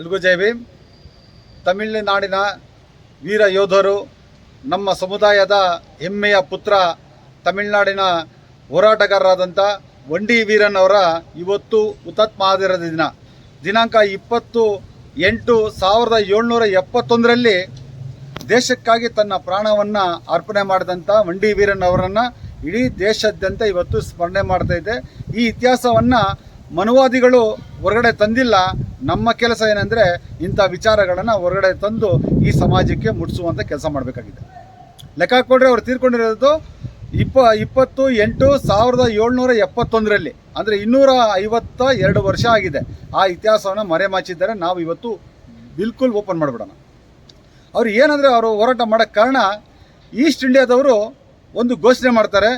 ಎಲ್ಗೂ ಜೈ ಭೀಮ್. ತಮಿಳುನಾಡಿನ ವೀರ ಯೋಧರು, ನಮ್ಮ ಸಮುದಾಯದ ಹೆಮ್ಮೆಯ ಪುತ್ರ, ತಮಿಳುನಾಡಿನ ಹೋರಾಟಗಾರರಾದಂಥ ವಂಡಿ ವೀರನ್ ಅವರ ಇವತ್ತು ಹುತಾತ್ಮ ಆಗಿರೋ ದಿನಾಂಕ 20/8/1771 ದೇಶಕ್ಕಾಗಿ ತನ್ನ ಪ್ರಾಣವನ್ನು ಅರ್ಪಣೆ ಮಾಡಿದಂಥ ವಂಡಿ ವೀರನ್ ಅವರನ್ನು ಇಡೀ ದೇಶಾದ್ಯಂತ ಇವತ್ತು ಸ್ಮರಣೆ ಮಾಡ್ತಾ ಇದೆ. ಈ ಇತಿಹಾಸವನ್ನು ಮನುವಾದಿಗಳು ಹೊರಗಡೆ ತಂದಿಲ್ಲ. ನಮ್ಮ ಕೆಲಸ ಏನಂದರೆ ಇಂಥ ವಿಚಾರಗಳನ್ನು ಹೊರಗಡೆ ತಂದು ಈ ಸಮಾಜಕ್ಕೆ ಮುಟ್ಟಿಸುವಂಥ ಕೆಲಸ ಮಾಡಬೇಕಾಗಿದೆ. ಲೆಕ್ಕ ಹಾಕ್ಕೊಂಡ್ರೆ ಅವ್ರು ತೀರ್ಕೊಂಡಿರೋದು 20/8/1771 ಅಂದರೆ 252 ವರ್ಷ ಆಗಿದೆ. ಆ ಇತಿಹಾಸವನ್ನು ಮರೆಮಾಚಿದ್ದಾರೆ. ನಾವು ಇವತ್ತು ಬಿಲ್ಕುಲ್ ಓಪನ್ ಮಾಡಿಬಿಡೋಣ. ಅವ್ರು ಏನಂದರೆ ಅವರು ಹೋರಾಟ ಮಾಡೋಕ್ಕೆ ಕಾರಣ, ಈಸ್ಟ್ ಇಂಡಿಯಾದವರು ಒಂದು ಘೋಷಣೆ ಮಾಡ್ತಾರೆ.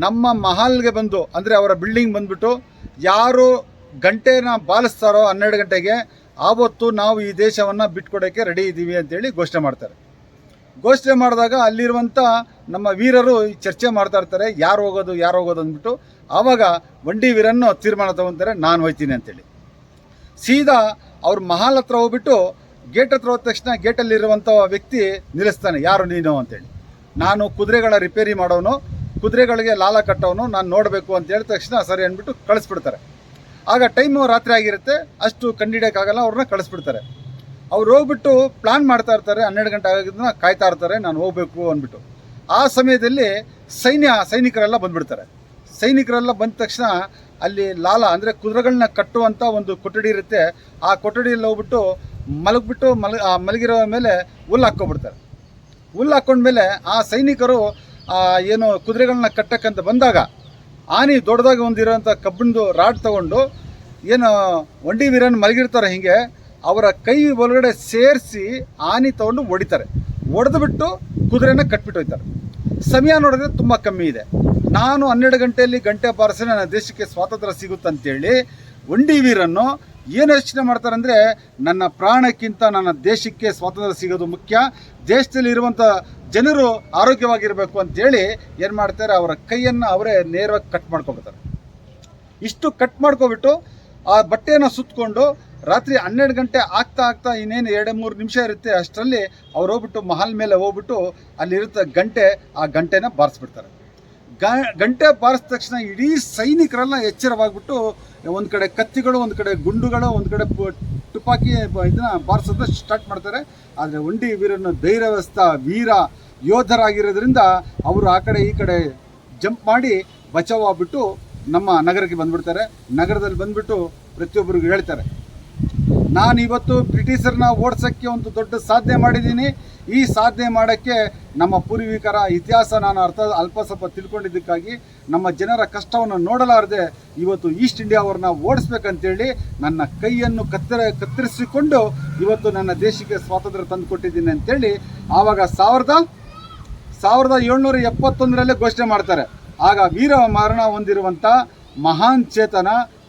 ನಮ್ಮ ಮಹಲ್ಗೆ ಬಂದು, ಅಂದರೆ ಅವರ ಬಿಲ್ಡಿಂಗ್ ಬಂದುಬಿಟ್ಟು ಯಾರು ಗಂಟೆನ ಬಾಲಿಸ್ತಾರೋ 12 ಗಂಟೆಗೆ, ಆವತ್ತು ನಾವು ಈ ದೇಶವನ್ನು ಬಿಟ್ಕೊಡೋಕ್ಕೆ ರೆಡಿ ಇದ್ದೀವಿ ಅಂತೇಳಿ ಘೋಷಣೆ ಮಾಡ್ತಾರೆ. ಘೋಷಣೆ ಮಾಡಿದಾಗ ಅಲ್ಲಿರುವಂಥ ನಮ್ಮ ವೀರರು ಚರ್ಚೆ ಮಾಡ್ತಾ ಇರ್ತಾರೆ, ಯಾರು ಹೋಗೋದು ಅಂದ್ಬಿಟ್ಟು. ಆವಾಗ ವಂಡಿ ವೀರನ್ನು ತೀರ್ಮಾನ ತಗೊತಾರೆ, ನಾನು ಹೋಗ್ತೀನಿ ಅಂತೇಳಿ. ಸೀದಾ ಅವ್ರ ಮಹಲ್ ಹತ್ರ ಹೋಗ್ಬಿಟ್ಟು ಗೇಟ್ ಹತ್ರ ಹೋದ ತಕ್ಷಣ ಗೇಟಲ್ಲಿರುವಂಥ ವ್ಯಕ್ತಿ ನಿಲ್ಲಿಸ್ತಾನೆ, ಯಾರು ನೀನು ಅಂತೇಳಿ. ನಾನು ಕುದುರೆಗಳ ರಿಪೇರಿ ಮಾಡೋನು, ಕುದುರೆಗಳಿಗೆ ಲಾಲ ಕಟ್ಟೋನು, ನಾನು ನೋಡಬೇಕು ಅಂತ ಹೇಳಿದ ತಕ್ಷಣ ಸರಿ ಅಂದ್ಬಿಟ್ಟು ಕಳಿಸ್ಬಿಡ್ತಾರೆ. ಆಗ ಟೈಮು ರಾತ್ರಿ ಆಗಿರುತ್ತೆ, ಅಷ್ಟು ಕಂಡಿಡಿಯೋಕ್ಕಾಗಲ್ಲ, ಅವ್ರನ್ನ ಕಳಿಸ್ಬಿಡ್ತಾರೆ. ಅವ್ರು ಹೋಗ್ಬಿಟ್ಟು ಪ್ಲ್ಯಾನ್ ಮಾಡ್ತಾ ಇರ್ತಾರೆ, 12 ಗಂಟೆ ಆಗಿದ್ದನ್ನ ಕಾಯ್ತಾ ಇರ್ತಾರೆ, ನಾನು ಹೋಗಬೇಕು ಅಂದ್ಬಿಟ್ಟು. ಆ ಸಮಯದಲ್ಲಿ ಸೈನಿಕರೆಲ್ಲ ಬಂದುಬಿಡ್ತಾರೆ. ಸೈನಿಕರೆಲ್ಲ ಬಂದ ತಕ್ಷಣ ಅಲ್ಲಿ ಲಾಲ ಅಂದರೆ ಕುದುರೆಗಳನ್ನ ಕಟ್ಟುವಂಥ ಒಂದು ಕೊಠಡಿ ಇರುತ್ತೆ. ಆ ಕೊಠಡಿಯಲ್ಲಿ ಹೋಗ್ಬಿಟ್ಟು ಮಲಗಿರೋ ಮೇಲೆ ಹುಲ್ಲು ಹಾಕ್ಕೊಬಿಡ್ತಾರೆ. ಹುಲ್ಲು ಹಾಕ್ಕೊಂಡ್ಮೇಲೆ ಆ ಸೈನಿಕರು ಏನು ಕುದುರೆಗಳನ್ನ ಕಟ್ಟಕ್ಕಂತ ಬಂದಾಗ, ಆನೆ ದೊಡ್ಡದಾಗಿ ಒಂದಿರೋಂಥ ಕಬ್ಬಿಣದು ರಾಡ್ ತಗೊಂಡು ಏನು ವಂಡಿ ವೀರನ್ ಮಲಗಿರ್ತಾರೆ, ಹೀಗೆ ಅವರ ಕೈ ಒಳಗಡೆ ಸೇರಿಸಿ ಆನೆ ತಗೊಂಡು ಹೊಡಿತಾರೆ. ಹೊಡೆದ್ಬಿಟ್ಟು ಕುದುರೆನ ಕಟ್ಬಿಟ್ಟು ಹೋಗ್ತಾರೆ. ಸಮಯ ನೋಡಿದ್ರೆ ತುಂಬ ಕಮ್ಮಿ ಇದೆ. ನಾನು 12 ಗಂಟೆಯಲ್ಲಿ ಗಂಟೆ ಬಾರಿಸಿ ನನ್ನ ದೇಶಕ್ಕೆ ಸ್ವಾತಂತ್ರ್ಯ ಸಿಗುತ್ತಂತೇಳಿ ವಂಡಿ ವೀರನ್ನು ಏನು ಯೋಚನೆ ಮಾಡ್ತಾರೆ ಅಂದರೆ, ನನ್ನ ಪ್ರಾಣಕ್ಕಿಂತ ನನ್ನ ದೇಶಕ್ಕೆ ಸ್ವಾತಂತ್ರ್ಯ ಸಿಗೋದು ಮುಖ್ಯ, ದೇಶದಲ್ಲಿ ಇರುವಂಥ ಜನರು ಆರೋಗ್ಯವಾಗಿರಬೇಕು ಅಂತೇಳಿ ಏನು ಮಾಡ್ತಾರೆ, ಅವರ ಕೈಯನ್ನು ಅವರೇ ನೇರವಾಗಿ ಕಟ್ ಮಾಡ್ಕೊಬಿಡ್ತಾರೆ. ಇಷ್ಟು ಕಟ್ ಮಾಡ್ಕೊಬಿಟ್ಟು ಆ ಬಟ್ಟೆಯನ್ನು ಸುತ್ತಕೊಂಡು ರಾತ್ರಿ 12 ಗಂಟೆ ಆಗ್ತಾ ಇನ್ನೇನು 2-3 ನಿಮಿಷ ಇರುತ್ತೆ, ಅಷ್ಟರಲ್ಲಿ ಅವ್ರು ಹೋಗ್ಬಿಟ್ಟು ಮಹಲ್ ಮೇಲೆ ಹೋಗ್ಬಿಟ್ಟು ಅಲ್ಲಿರುತ್ತೆ ಗಂಟೆ, ಆ ಗಂಟೆನ ಬಾರಿಸ್ಬಿಡ್ತಾರೆ. ಗಂಟೆ ಬಾರಿಸಿದ ತಕ್ಷಣ ಇಡೀ ಸೈನಿಕರೆಲ್ಲ ಎಚ್ಚರವಾಗಿಬಿಟ್ಟು ಒಂದು ಕಡೆ ಕತ್ತಿಗಳು, ಒಂದು ಕಡೆ ಗುಂಡುಗಳು, ಒಂದು ಕಡೆ ತುಪಾಕಿ ಇದನ್ನ ಬಾರಿಸೋದು ಸ್ಟಾರ್ಟ್ ಮಾಡ್ತಾರೆ. ಆದರೆ ವಂಡಿ ವೀರನ್ನು ಧೈರ್ಯಸ್ಥ ವೀರ ಯೋಧರಾಗಿರೋದ್ರಿಂದ ಅವರು ಆ ಕಡೆ ಈ ಕಡೆ ಜಂಪ್ ಮಾಡಿ ಬಚಾವ್ ಆಗ್ಬಿಟ್ಟು ನಮ್ಮ ನಗರಕ್ಕೆ ಬಂದುಬಿಡ್ತಾರೆ. ನಗರದಲ್ಲಿ ಬಂದುಬಿಟ್ಟು ಪ್ರತಿಯೊಬ್ಬರಿಗೂ ಹೇಳ್ತಾರೆ, ನಾನು ಇವತ್ತು ಬ್ರಿಟಿಷರನ್ನ ಓಡಿಸೋಕ್ಕೆ ಒಂದು ದೊಡ್ಡ ಸಾಧನೆ ಮಾಡಿದ್ದೀನಿ. ಈ ಸಾಧನೆ ಮಾಡೋಕ್ಕೆ ನಮ್ಮ ಪೂರ್ವಿಕರ ಇತಿಹಾಸ ನಾನು ಅಲ್ಪ ಸ್ವಲ್ಪ ತಿಳ್ಕೊಂಡಿದ್ದಕ್ಕಾಗಿ ನಮ್ಮ ಜನರ ಕಷ್ಟವನ್ನು ನೋಡಲಾರದೆ ಇವತ್ತು ಈಸ್ಟ್ ಇಂಡಿಯಾ ಅವ್ರನ್ನ ಓಡಿಸ್ಬೇಕಂತೇಳಿ ನನ್ನ ಕೈಯನ್ನು ಕತ್ತರಿಸಿಕೊಂಡು ಇವತ್ತು ನನ್ನ ದೇಶಕ್ಕೆ ಸ್ವಾತಂತ್ರ್ಯ ತಂದು ಕೊಟ್ಟಿದ್ದೀನಿ ಅಂತೇಳಿ ಆವಾಗ 1771 ಘೋಷಣೆ ಮಾಡ್ತಾರೆ. ಆಗ ವೀರ ಮರಣ ಹೊಂದಿರುವಂಥ ಮಹಾನ್ ಚೇತನ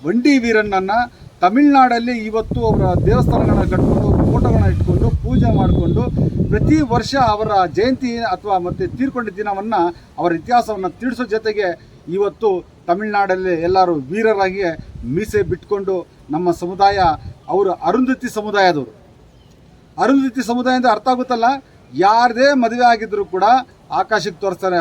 ವಂಡಿ ವೀರಣ್ಣನ್ನು ತಮಿಳುನಾಡಲ್ಲಿ ಇವತ್ತು ಅವರ ದೇವಸ್ಥಾನಗಳನ್ನ ಕಟ್ಕೊಂಡು, ಫೋಟೋಗಳನ್ನ ಇಟ್ಕೊಂಡು, ಪೂಜೆ ಮಾಡಿಕೊಂಡು ಪ್ರತಿ ವರ್ಷ ಅವರ ಜಯಂತಿ ಅಥವಾ ಮತ್ತು ತೀರ್ಕೊಂಡಿದ್ದ ದಿನವನ್ನು ಅವರ ಇತಿಹಾಸವನ್ನು ತಿಳಿಸೋ ಜೊತೆಗೆ ಇವತ್ತು ತಮಿಳುನಾಡಲ್ಲಿ ಎಲ್ಲರೂ ವೀರರಾಗಿ ಮೀಸೆ ಬಿಟ್ಕೊಂಡು ನಮ್ಮ ಸಮುದಾಯ, ಅವರು ಅರುಂಧತಿ ಸಮುದಾಯದವರು. ಅರುಂಧತಿ ಸಮುದಾಯ ಅಂತ ಅರ್ಥ ಆಗುತ್ತಲ್ಲ, ಯಾರದೇ ಮದುವೆ ಆಗಿದ್ದರೂ ಕೂಡ ಆಕಾಶಕ್ಕೆ ತೋರಿಸ್ತಾರೆ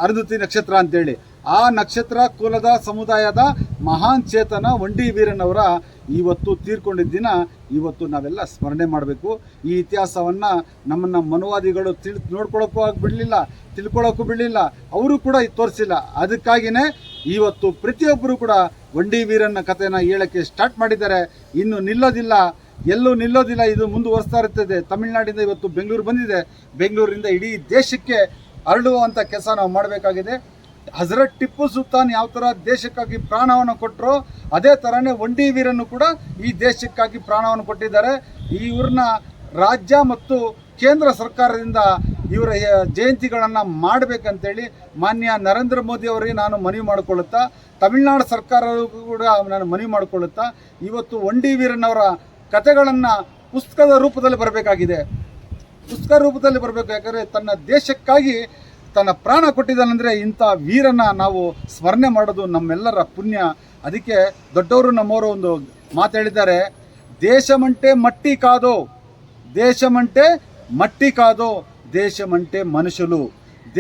ಅರುಂಧತಿ ನಕ್ಷತ್ರ ಅಂತೇಳಿ. ಆ ನಕ್ಷತ್ರ ಕುಲದ ಸಮುದಾಯದ ಮಹಾನ್ ಚೇತನ ವಂಡಿ ವೀರನವರ ಇವತ್ತು ತೀರ್ಕೊಂಡಿದ್ದ ದಿನ ಇವತ್ತು ನಾವೆಲ್ಲ ಸ್ಮರಣೆ ಮಾಡಬೇಕು. ಈ ಇತಿಹಾಸವನ್ನು ನಮ್ಮನ್ನು ಮನುವಾದಿಗಳು ತಿಳ್ಕೊಳ್ಳೋಕ್ಕೂ ಬಿಡಲಿಲ್ಲ, ಅವರು ಕೂಡ ತೋರಿಸಿಲ್ಲ. ಅದಕ್ಕಾಗಿಯೇ ಇವತ್ತು ಪ್ರತಿಯೊಬ್ಬರು ಕೂಡ ವಂಡಿ ವೀರನ ಕಥೆಯನ್ನು ಹೇಳೋಕ್ಕೆ ಸ್ಟಾರ್ಟ್ ಮಾಡಿದ್ದಾರೆ. ಇನ್ನು ನಿಲ್ಲೋದಿಲ್ಲ, ಎಲ್ಲೂ ನಿಲ್ಲೋದಿಲ್ಲ, ಇದು ಮುಂದುವರಿಸ್ತಾ ಇರ್ತದೆ. ತಮಿಳುನಾಡಿಂದ ಇವತ್ತು ಬೆಂಗಳೂರು ಬಂದಿದೆ, ಬೆಂಗಳೂರಿಂದ ಇಡೀ ದೇಶಕ್ಕೆ ಹರಡುವಂಥ ಕೆಲಸ ನಾವು ಮಾಡಬೇಕಾಗಿದೆ. ಹಜರತ್ ಟಿಪ್ಪು ಸುಲ್ತಾನ್ ಯಾವ ಥರ ದೇಶಕ್ಕಾಗಿ ಪ್ರಾಣವನ್ನು ಕೊಟ್ಟರು, ಅದೇ ಥರನೇ ವಂಡಿ ವೀರನ್ನು ಕೂಡ ಈ ದೇಶಕ್ಕಾಗಿ ಪ್ರಾಣವನ್ನು ಕೊಟ್ಟಿದ್ದಾರೆ. ಇವ್ರನ್ನ ರಾಜ್ಯ ಮತ್ತು ಕೇಂದ್ರ ಸರ್ಕಾರದಿಂದ ಇವರ ಜಯಂತಿಗಳನ್ನು ಮಾಡಬೇಕಂತೇಳಿ ಮಾನ್ಯ ನರೇಂದ್ರ ಮೋದಿ ಅವರಿಗೆ ನಾನು ಮನವಿ ಮಾಡಿಕೊಳ್ಳುತ್ತಾ, ತಮಿಳುನಾಡು ಸರ್ಕಾರಕ್ಕೂ ಕೂಡ ನಾನು ಮನವಿ ಮಾಡಿಕೊಳ್ಳುತ್ತಾ, ಇವತ್ತು ವಂಡಿ ವೀರನವರ ಕಥೆಗಳನ್ನು ಪುಸ್ತಕದ ರೂಪದಲ್ಲಿ ಬರಬೇಕಾಗಿದೆ. ಪುಸ್ತಕ ರೂಪದಲ್ಲಿ ಬರಬೇಕು. ಯಾಕಂದರೆ ತನ್ನ ದೇಶಕ್ಕಾಗಿ ತನ್ನ ಪ್ರಾಣ ಕೊಟ್ಟಿದ್ದಾನಂದರೆ ಇಂಥ ವೀರನ ನಾವು ಸ್ಮರಣೆ ಮಾಡೋದು ನಮ್ಮೆಲ್ಲರ ಪುಣ್ಯ. ಅದಕ್ಕೆ ದೊಡ್ಡವರು ನಮ್ಮವರು ಒಂದು ಮಾತು ಹೇಳಿದ್ದಾರೆ, దేశమంటే మట్టి కాదు, దేశమంటే మట్టి కాదు, దేశమంటే మనుషులు,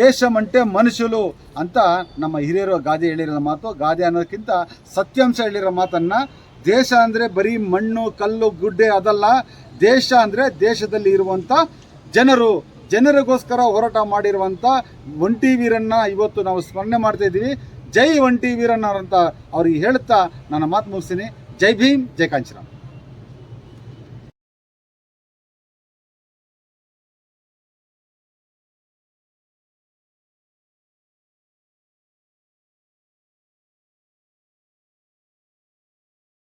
ದೇಶమంటే ಮನುಷ್ಯರು ಅಂತ ನಮ್ಮ ಹಿರಿಯರು ಗಾದೆ ಹೇಳಿರೋ ಮಾತು. ಗಾದೆ ಅನ್ನೋದಕ್ಕಿಂತ ಸತ್ಯಾಂಶ ಹೇಳಿರೋ ಮಾತನ್ನು, ದೇಶ ಅಂದರೆ ಬರೀ ಮಣ್ಣು ಕಲ್ಲು ಗುಡ್ಡೆ ಅದಲ್ಲ, ದೇಶ ಅಂದರೆ ದೇಶದಲ್ಲಿ ಇರುವಂಥ ಜನರಿಗೋಸ್ಕರ ಹೋರಾಟ ಮಾಡಿರುವಂಥ ಒಂಟಿ ವೀರನ್ನ ಇವತ್ತು ನಾವು ಸ್ಮರಣೆ ಮಾಡ್ತಾ ಇದ್ದೀವಿ. ಜೈ ಒಂಟಿ ವೀರನ್ನ ಅಂತ ಅವ್ರಿಗೆ ಹೇಳ್ತಾ ನನ್ನ ಮಾತು ಮುಗಿಸ್ತೀನಿ. ಜೈ ಭೀಮ್, ಜೈ ಕಾಂಚೀರಾಮ್.